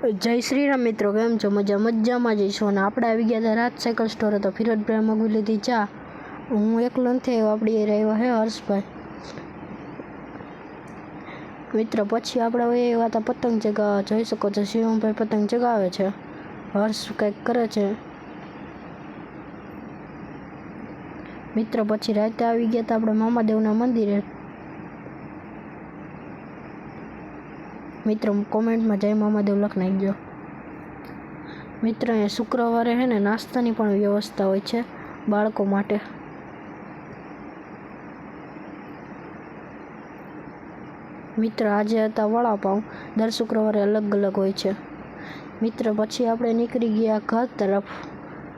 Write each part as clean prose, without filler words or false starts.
જય શ્રી રામ મિત્રો, કેમ છો? મજામાં જઈશું. અને આપણે આવી ગયા હતા રાજ સાયકલ સ્ટોરે, તો ફિરોજભાઈ મગવી લીધી ચા. હું એકલો નથી આવ્યો, આપણી એ રહ્યો હે હર્ષભાઈ. મિત્રો પછી આપણે હવે એવા હતા પતંગ ચગાવવા. જોઈ શકો છો શિવમભાઈ પતંગ ચગાવે છે, હર્ષ કંઈક કરે છે. મિત્રો પછી રાતે આવી ગયા હતા આપણે મામાદેવના મંદિરે. મિત્રો કોમેન્ટમાં જય મામાદેવ લખ નાખજો. મિત્ર અહીંયા શુક્રવારે છે ને નાસ્તાની પણ વ્યવસ્થા હોય છે બાળકો માટે. મિત્ર આજે હતા વડાપાઉં, દર શુક્રવારે અલગ અલગ હોય છે. મિત્ર પછી આપણે નીકળી ગયા ઘર તરફ,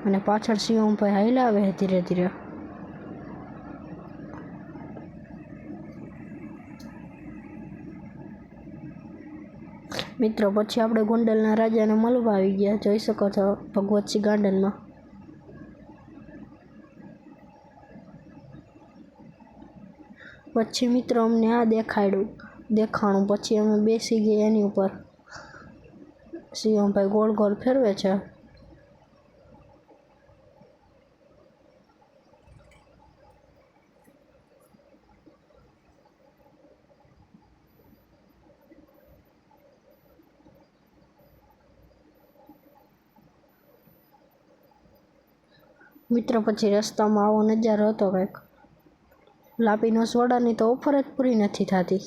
અને પાછળ શિવમભાઈ હાલ્યા આવે ધીરે ધીરે. મિત્રો પછી આપણે ગોંડલના રાજાને મળવા આવી ગયા. જોઈ શકો છો ભગવતસિંહ ગાર્ડનમાં. પછી મિત્રો અમને આ દેખાણું પછી અમે બેસી ગયા એની ઉપર. શિવમભાઈ ગોળ ગોળ ફેરવે છે. મિત્રો પછી રસ્તામાં આવો નજારો હતો કંઈક. લાપીનો સોડાની તો ઓફર જ પૂરી નથી થતી.